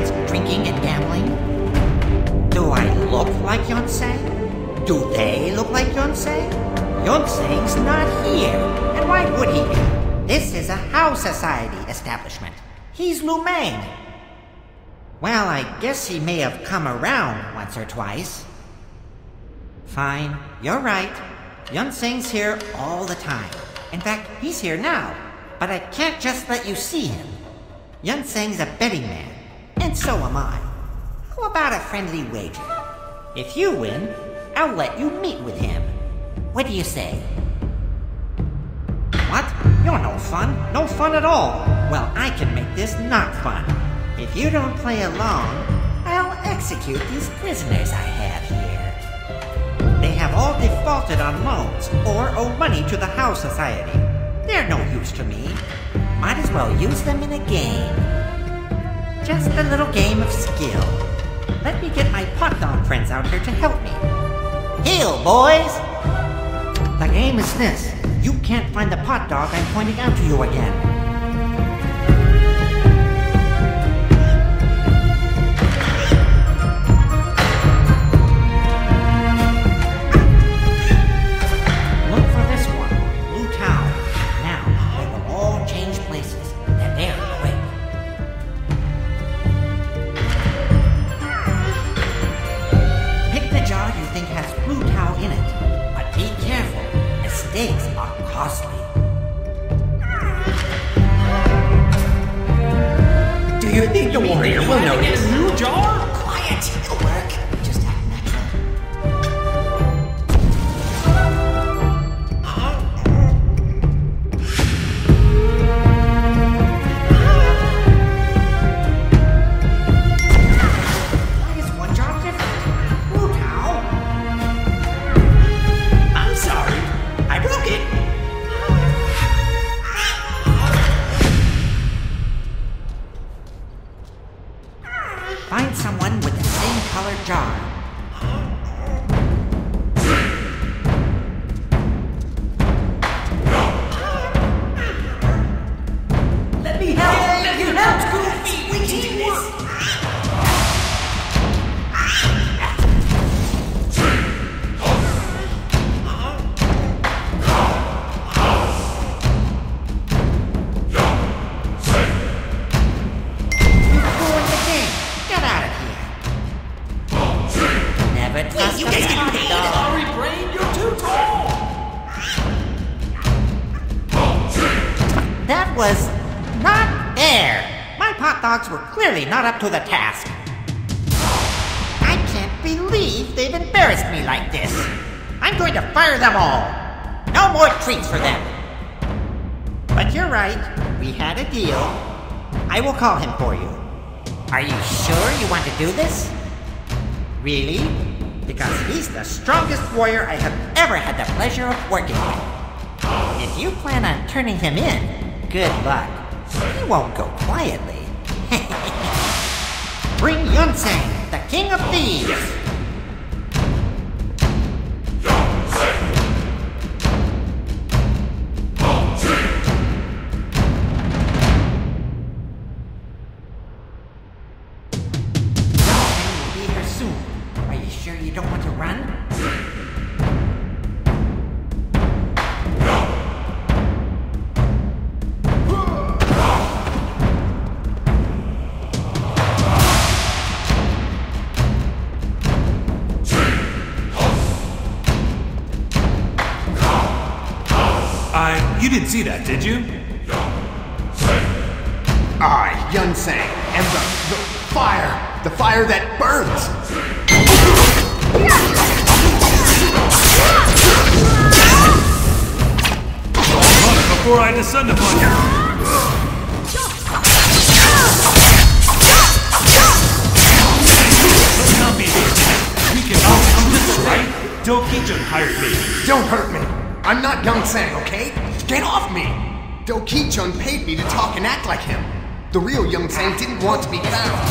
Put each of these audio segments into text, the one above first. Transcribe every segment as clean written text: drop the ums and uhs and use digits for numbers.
besides drinking and gambling? Do I look like Yonsei? Do they look like Yonsei? Yonsei's not here, and why would he be? This is a House Society establishment. He's Lu Meng. Well, I guess he may have come around once or twice. Fine, you're right. Yonsei's here all the time. In fact, he's here now. But I can't just let you see him. Yonsei's a betting man, and so am I. How about a friendly wager? If you win, I'll let you meet with him. What do you say? What? You're no fun. No fun at all. Well, I can make this not fun. If you don't play along, I'll execute these prisoners I have here. They have all defaulted on loans or owe money to the House Society. They're no use to me. Might as well use them in a game. Just a little game of skill. Let me get my pot dog friends out here to help me. Heel, boys! The game is this. You can't find the pot dog I'm pointing out to you again. Look for this one, Blue Town. Now, they will all change places. They're there quick. Pick the jar you think has Blue Town in it, but be careful. Mistakes are costly. Do you think the warrior will notice? A new jar? Quiet, it'll work. Just act natural. Why is one jar different? Blue Cow? I'm sorry. I broke it. Find someone with the same colored jar. Let me help. Let me help. Goofy, we can do this. You ruined the game. Get out of here. Never trust You a guys get pot paid. dog. Sorry, Brain, you're too tall. That was not fair. My pot dogs were clearly not up to the task. I can't believe they've embarrassed me like this. I'm going to fire them all. No more treats for them. But you're right. We had a deal. I will call him for you. Are you sure you want to do this? Really? Because he's the strongest warrior I have ever had the pleasure of working with. If you plan on turning him in, good luck. He won't go quietly. Bring Yonsei, the king of thieves! Yonsei will be here soon. Are you sure you don't want to run? You didn't see that, did you? I, Yonsei, am the fire that burns. Run before I descend upon you. Let's not be hasty. We can I'm just right. Dokijun hired me. Don't hurt me. I'm not Yonsei, okay? Get off me! Doki-chun paid me to talk and act like him. The real Yonsei didn't want to be found.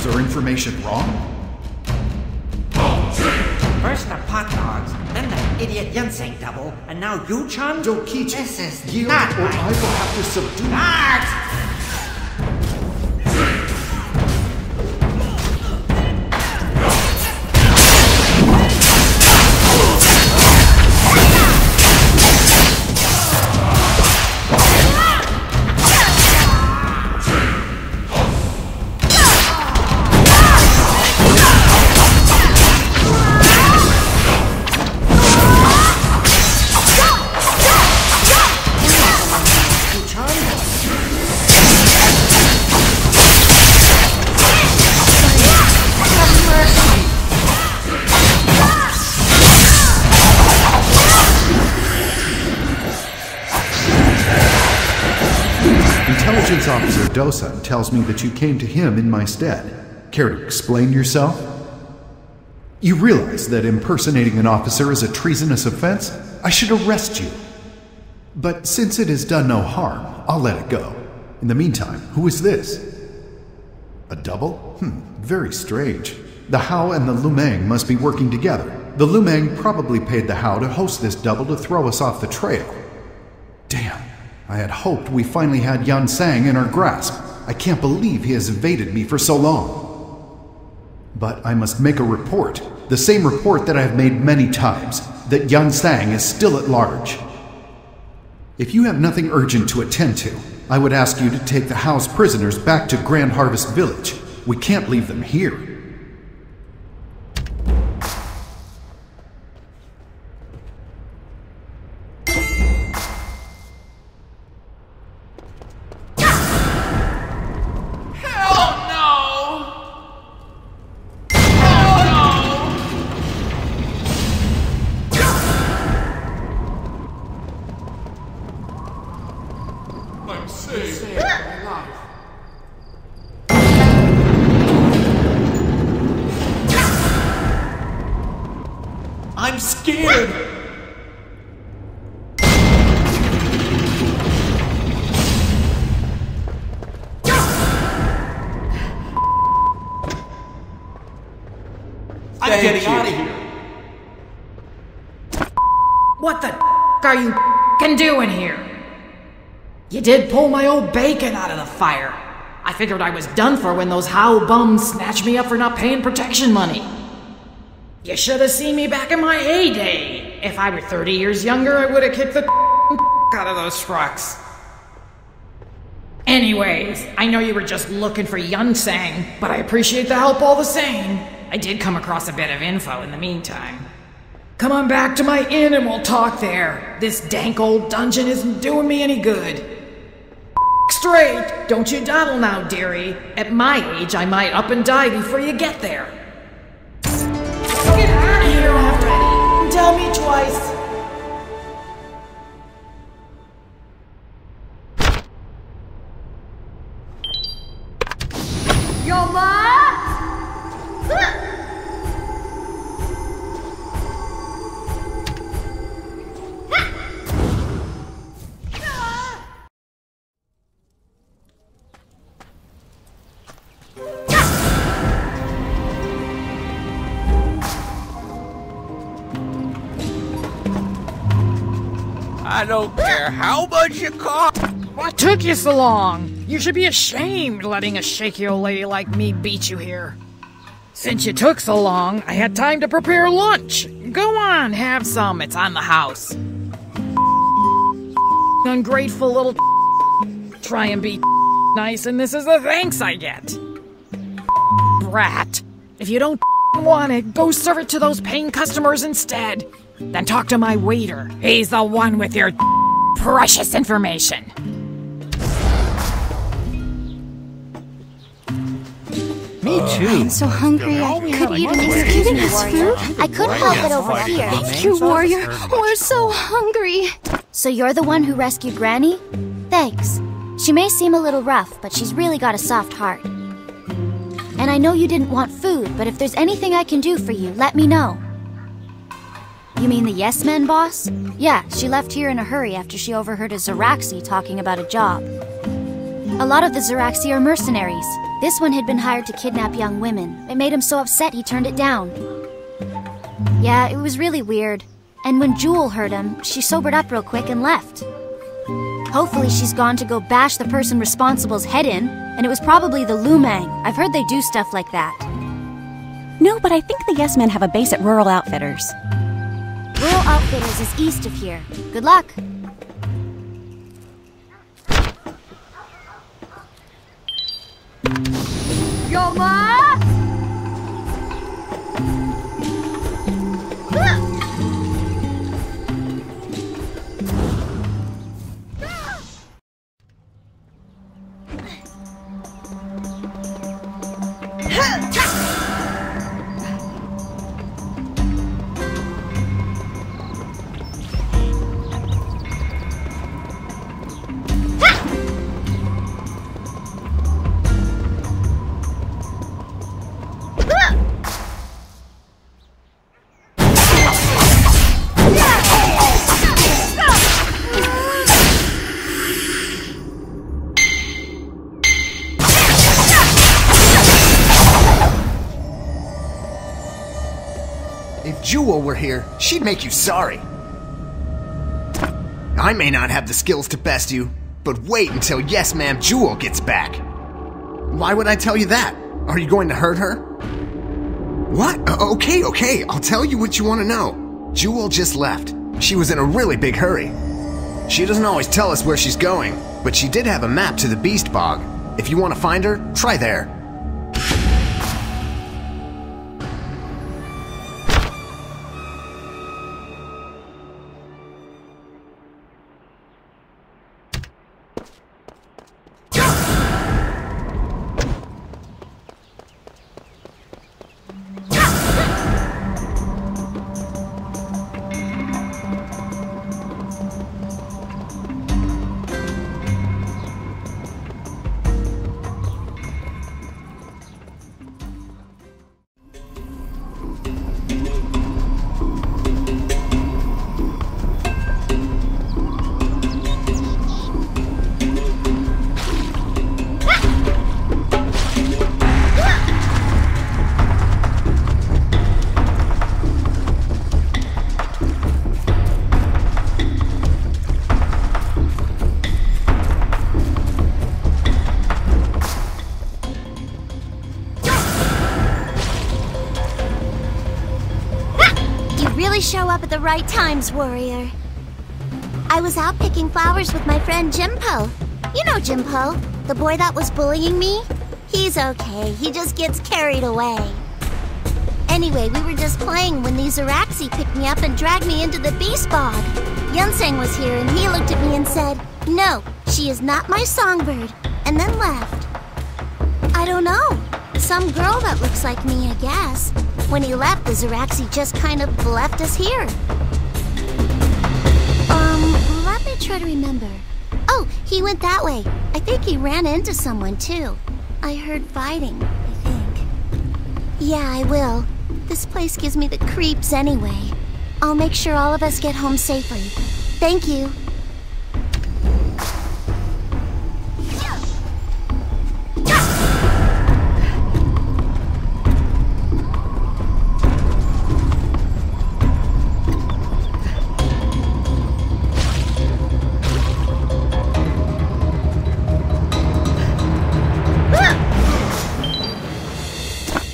or information wrong? First the pot dogs, then the idiot Yunseng double, and now you, Chun? Dokichi, This is yield not or I right. will have to subdue. Guards! Intelligence Officer Dosa tells me that you came to him in my stead. Care to explain yourself? You realize that impersonating an officer is a treasonous offense? I should arrest you. But since it has done no harm, I'll let it go. In the meantime, who is this? A double? Very strange. The Hao and the Lumang must be working together. The Lumang probably paid the Hao to host this double to throw us off the trail. Damn. I had hoped we finally had Yan Sang in our grasp. I can't believe he has evaded me for so long. But I must make a report, the same report that I have made many times, that Yan Sang is still at large. If you have nothing urgent to attend to, I would ask you to take the Hao's prisoners back to Grand Harvest Village. We can't leave them here. I'm scared! I'm getting out of here! What the are you doing here? You did pull my old bacon out of the fire. I figured I was done for when those Hao bums snatched me up for not paying protection money. You should have seen me back in my heyday. If I were 30 years younger, I would have kicked the out of those trucks. Anyways, I know you were just looking for Yunseng, but I appreciate the help all the same. I did come across a bit of info in the meantime. Come on back to my inn and we'll talk there. This dank old dungeon isn't doing me any good. Straight! Don't you dawdle now, dearie. At my age, I might up and die before you get there. Get out of here already! Tell me twice. I don't care how much you cost. What took you so long? You should be ashamed letting a shaky old lady like me beat you here. Since you took so long, I had time to prepare lunch. Go on, have some. It's on the house. Ungrateful little try and be nice, and this is the thanks I get. Brat. If you don't want it, go serve it to those paying customers instead. Then talk to my waiter. He's the one with your precious information. Me too. I'm so hungry I could eat it. Giving us food? I couldn't help it over here. Thank you, Warrior. We're so hungry. So you're the one who rescued Granny? Thanks. She may seem a little rough, but she's really got a soft heart. And I know you didn't want food, but if there's anything I can do for you, let me know. You mean the Yes Men boss? Yeah, she left here in a hurry after she overheard a Zaraxi talking about a job. A lot of the Zaraxi are mercenaries. This one had been hired to kidnap young women. It made him so upset he turned it down. Yeah, it was really weird. And when Jewel heard him, she sobered up real quick and left. Hopefully she's gone to go bash the person responsible's head in, and it was probably the Lumang. I've heard they do stuff like that. No, but I think the Yes Men have a base at Rural Outfitters. Rural Outfitters is east of here. Good luck. Yo, Ma! If Jewel were here, she'd make you sorry. I may not have the skills to best you, but wait until Yes Ma'am Jewel gets back. Why would I tell you that? Are you going to hurt her? What? Okay, I'll tell you what you want to know. Jewel just left. She was in a really big hurry. She doesn't always tell us where she's going, but she did have a map to the Beast Bog. If you want to find her, try there. Show up at the right times, warrior. I was out picking flowers with my friend Jimpo. You know Jimpo, the boy that was bullying me? He's okay, he just gets carried away. Anyway, we were just playing when these Araxi picked me up and dragged me into the Beast Bog. Yunsang was here and he looked at me and said, "No, she is not my songbird," and then left. I don't know, some girl that looks like me, I guess. When he left, the Zeraxi just kind of left us here. Let me try to remember. Oh, he went that way. I think he ran into someone, too. I heard fighting, I think. Yeah, I will. This place gives me the creeps anyway. I'll make sure all of us get home safely. Thank you.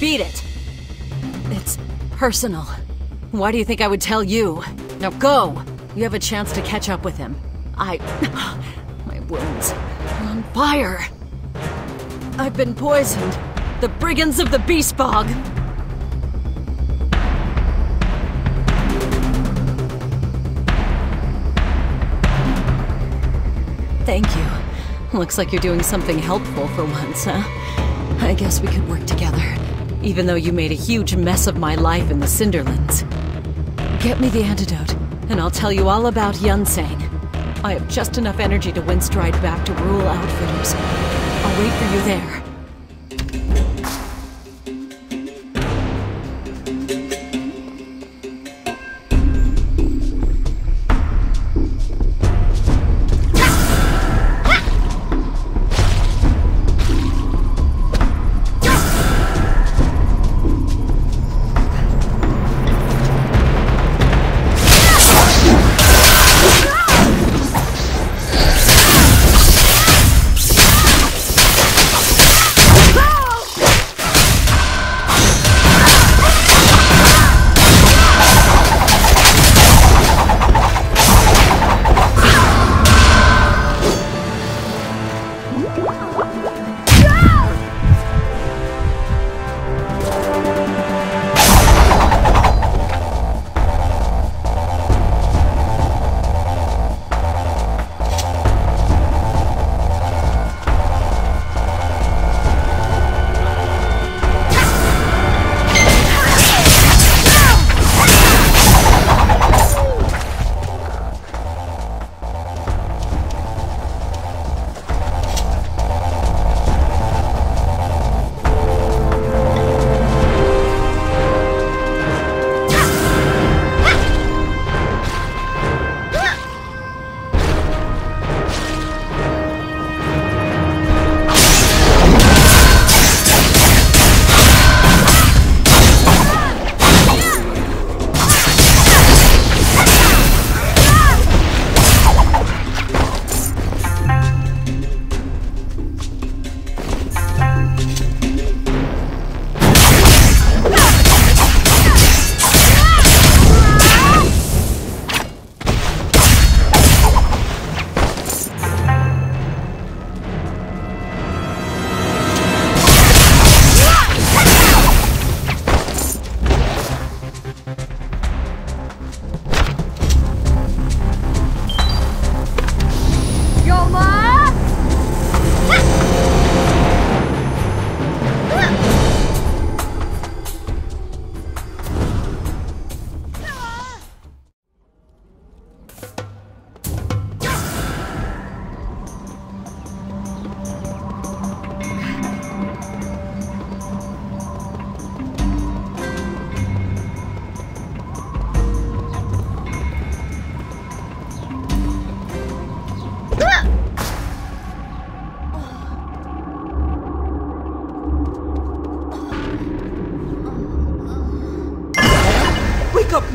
Beat it! It's personal. Why do you think I would tell you? Now go! You have a chance to catch up with him. My wounds are on fire. I've been poisoned. The brigands of the Beast Bog! Thank you. Looks like you're doing something helpful for once, huh? I guess we could work together. Even though you made a huge mess of my life in the Cinderlands. Get me the antidote, and I'll tell you all about Yunsang. I have just enough energy to windstride back to Rural Outfitters. I'll wait for you there.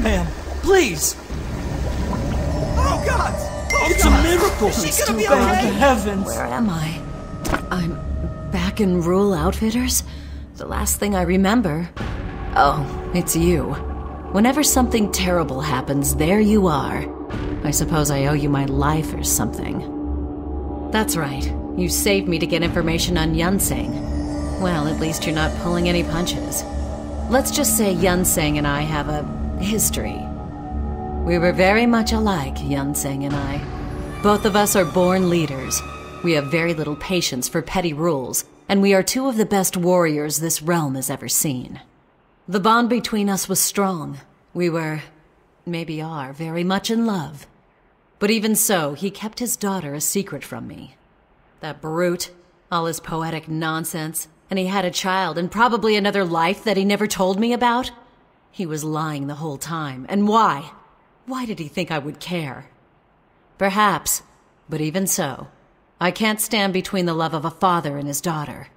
ma'am. Please. Oh, God! Oh, it's God. a miracle. Is she gonna be Thank okay? the heavens. Where am I? I'm back in Rural Outfitters? The last thing I remember. Oh, it's you. Whenever something terrible happens, there you are. I suppose I owe you my life or something. That's right. You saved me to get information on Yunseng. Well, at least you're not pulling any punches. Let's just say Yunseng and I have a history. We were very much alike, Yunseng and I. Both of us are born leaders. We have very little patience for petty rules, and we are two of the best warriors this realm has ever seen. The bond between us was strong. We were, maybe are, very much in love. But even so, he kept his daughter a secret from me. That brute, all his poetic nonsense, and he had a child and probably another life that he never told me about? He was lying the whole time. And why? Why did he think I would care? Perhaps, but even so, I can't stand between the love of a father and his daughter.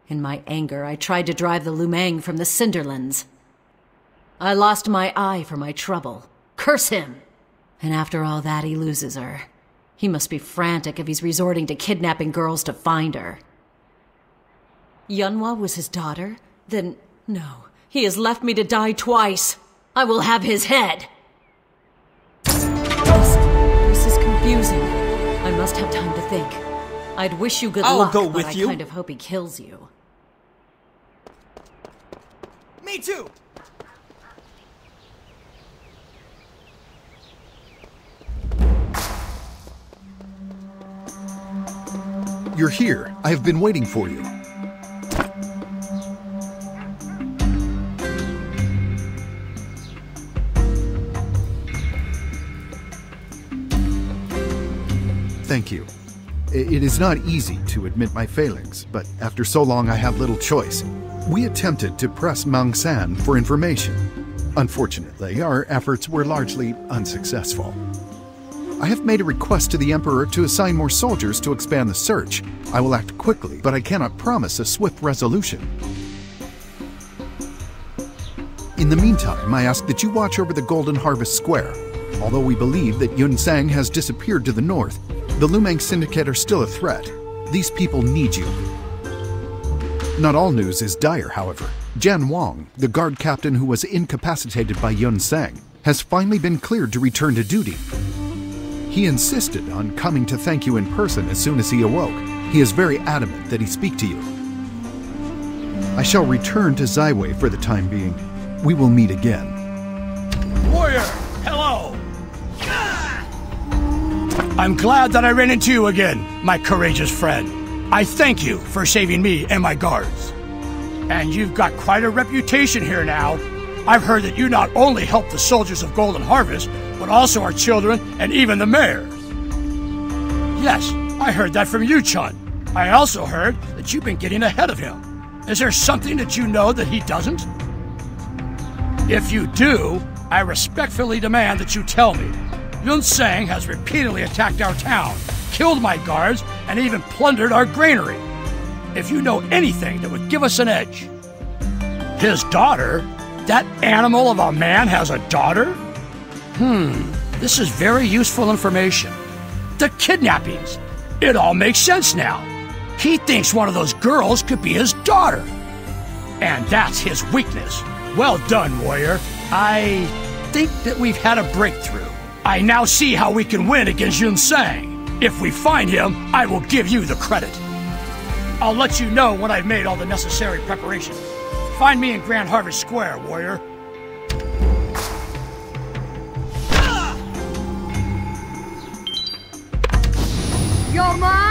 In my anger, I tried to drive the Lumang from the Cinderlands. I lost my eye for my trouble. Curse him! And after all that, he loses her. He must be frantic if he's resorting to kidnapping girls to find her. Yunhua was his daughter? Then, no. He has left me to die twice. I will have his head. This is confusing. I must have time to think. I'd wish you good luck, go but with I you. kind of hope he kills you. Me too! You're here. I have been waiting for you. Thank you. It is not easy to admit my failings, but after so long I have little choice. We attempted to press Mang San for information. Unfortunately, our efforts were largely unsuccessful. I have made a request to the Emperor to assign more soldiers to expand the search. I will act quickly, but I cannot promise a swift resolution. In the meantime, I ask that you watch over the Golden Harvest Square. Although we believe that Yunseng has disappeared to the north, the Lumang Syndicate are still a threat. These people need you. Not all news is dire, however. Jan Wang, the guard captain who was incapacitated by Yunseng, has finally been cleared to return to duty. He insisted on coming to thank you in person as soon as he awoke. He is very adamant that he speak to you. I shall return to Zaiwei for the time being. We will meet again. Warrior, hello! I'm glad that I ran into you again, my courageous friend. I thank you for saving me and my guards. And you've got quite a reputation here now. I've heard that you not only help the soldiers of Golden Harvest, but also our children and even the mayors. Yes, I heard that from you, Chun. I also heard that you've been getting ahead of him. Is there something that you know that he doesn't? If you do, I respectfully demand that you tell me. Yunseng has repeatedly attacked our town, killed my guards, and even plundered our granary. If you know anything that would give us an edge. His daughter? That animal of a man has a daughter? This is very useful information. The kidnappings. It all makes sense now. He thinks one of those girls could be his daughter. And that's his weakness. Well done, warrior. I think that we've had a breakthrough. I now see how we can win against Yunseng. If we find him, I will give you the credit. I'll let you know when I've made all the necessary preparations. Find me in Grand Harvest Square, warrior. You're mine!